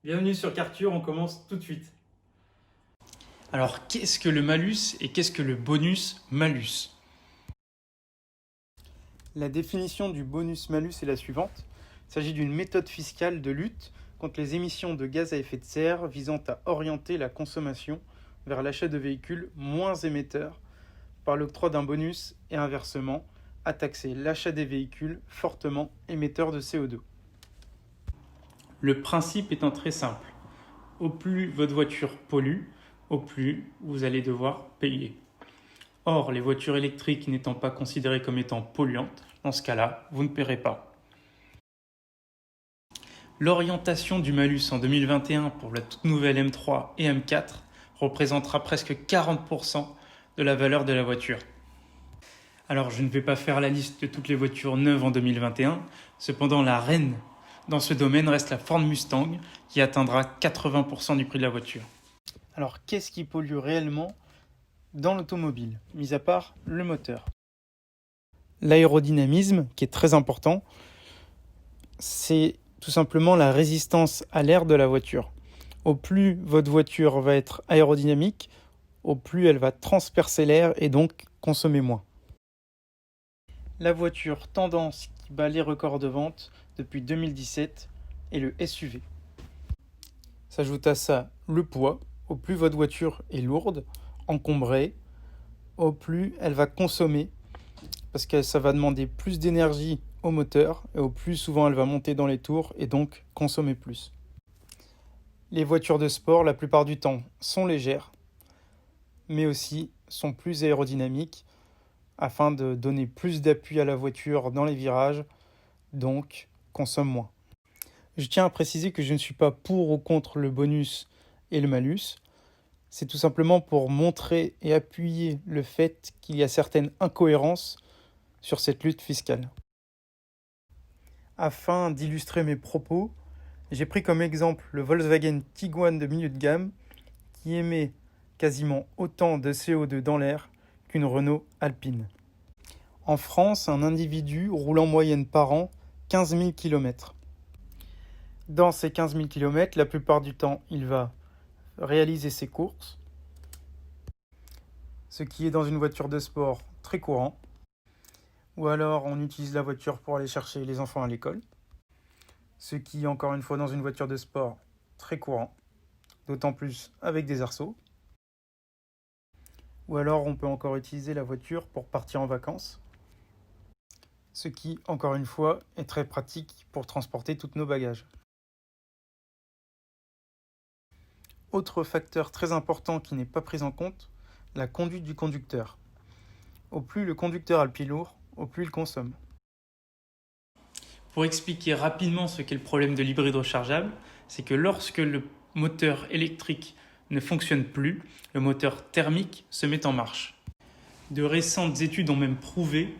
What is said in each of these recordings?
Bienvenue sur Carture, on commence tout de suite. Alors, qu'est-ce que le malus et qu'est-ce que le bonus-malus? La définition du bonus-malus est la suivante. Il s'agit d'une méthode fiscale de lutte contre les émissions de gaz à effet de serre visant à orienter la consommation vers l'achat de véhicules moins émetteurs par l'octroi d'un bonus et inversement à taxer l'achat des véhicules fortement émetteurs de CO2. Le principe étant très simple. Au plus votre voiture pollue, au plus vous allez devoir payer. Or, les voitures électriques n'étant pas considérées comme étant polluantes, dans ce cas-là, vous ne paierez pas. L'orientation du malus en 2021 pour la toute nouvelle M3 et M4 représentera presque 40% de la valeur de la voiture. Alors, je ne vais pas faire la liste de toutes les voitures neuves en 2021, cependant la reine dans ce domaine reste la Ford Mustang qui atteindra 80% du prix de la voiture. Alors, qu'est-ce qui pollue réellement dans l'automobile, mis à part le moteur? L'aérodynamisme, qui est très important, c'est tout simplement la résistance à l'air de la voiture. Au plus votre voiture va être aérodynamique, au plus elle va transpercer l'air et donc consommer moins. La voiture tendance qui bat les records de vente depuis 2017 est le SUV. S'ajoute à ça le poids. Au plus votre voiture est lourde, encombrée, au plus elle va consommer parce que ça va demander plus d'énergie au moteur et au plus souvent elle va monter dans les tours et donc consommer plus. Les voitures de sport, la plupart du temps, sont légères, mais aussi sont plus aérodynamiques afin de donner plus d'appui à la voiture dans les virages, donc consomment moins. Je tiens à préciser que je ne suis pas pour ou contre le bonus et le malus. C'est tout simplement pour montrer et appuyer le fait qu'il y a certaines incohérences sur cette lutte fiscale. Afin d'illustrer mes propos, j'ai pris comme exemple le Volkswagen Tiguan de milieu de gamme qui émet quasiment autant de CO2 dans l'air qu'une Renault Alpine. En France, un individu roule en moyenne par an 15 000 km. Dans ces 15 000 km, la plupart du temps, il va réaliser ses courses, ce qui est dans une voiture de sport très courant. Ou alors on utilise la voiture pour aller chercher les enfants à l'école, ce qui est encore une fois dans une voiture de sport très courant, d'autant plus avec des arceaux. Ou alors on peut encore utiliser la voiture pour partir en vacances, ce qui, encore une fois, est très pratique pour transporter tous nos bagages. Autre facteur très important qui n'est pas pris en compte, la conduite du conducteur. Au plus le conducteur a le pied lourd, au plus il consomme. Pour expliquer rapidement ce qu'est le problème de l'hybride rechargeable, c'est que lorsque le moteur électrique ne fonctionne plus, le moteur thermique se met en marche. De récentes études ont même prouvé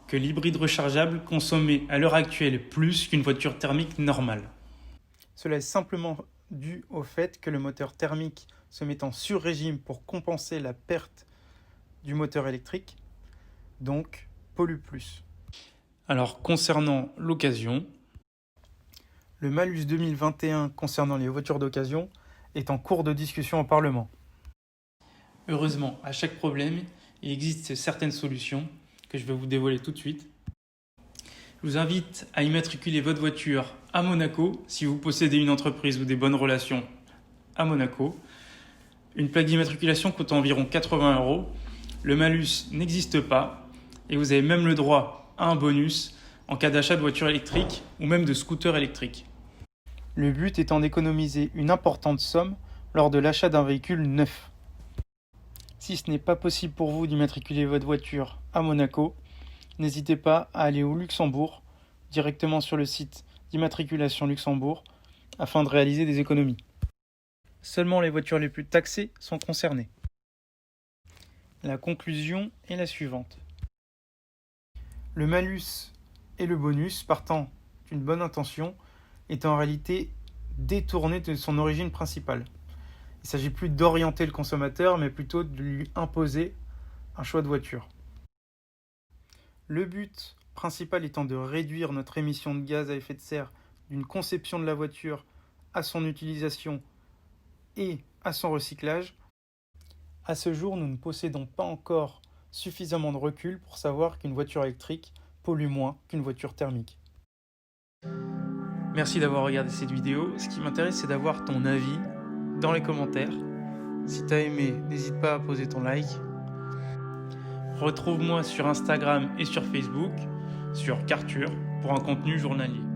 que l'hybride rechargeable consommait à l'heure actuelle plus qu'une voiture thermique normale. Cela est simplement dû au fait que le moteur thermique se met en sur-régime pour compenser la perte du moteur électrique, donc pollue plus. Alors concernant l'occasion, le malus 2021 concernant les voitures d'occasion est en cours de discussion au Parlement. heureusement, à chaque problème, il existe certaines solutions que je vais vous dévoiler tout de suite. Je vous invite à immatriculer votre voiture à Monaco si vous possédez une entreprise ou des bonnes relations à Monaco. Une plaque d'immatriculation coûte environ 80 €. Le malus n'existe pas et vous avez même le droit à un bonus en cas d'achat de voiture électrique ou même de scooter électrique. Le but étant d'économiser une importante somme lors de l'achat d'un véhicule neuf. Si ce n'est pas possible pour vous d'immatriculer votre voiture à Monaco, n'hésitez pas à aller au Luxembourg, directement sur le site d'immatriculation Luxembourg, afin de réaliser des économies. Seulement les voitures les plus taxées sont concernées. La conclusion est la suivante. Le malus et le bonus, partant d'une bonne intention, est en réalité détourné de son origine principale. Il ne s'agit plus d'orienter le consommateur, mais plutôt de lui imposer un choix de voiture. Le but principal étant de réduire notre émission de gaz à effet de serre d'une conception de la voiture à son utilisation et à son recyclage, à ce jour, nous ne possédons pas encore suffisamment de recul pour savoir qu'une voiture électrique pollue moins qu'une voiture thermique. Merci d'avoir regardé cette vidéo. Ce qui m'intéresse, c'est d'avoir ton avis dans les commentaires. Si tu as aimé, n'hésite pas à poser ton like. Retrouve-moi sur Instagram et sur Facebook, sur Kartur, pour un contenu journalier.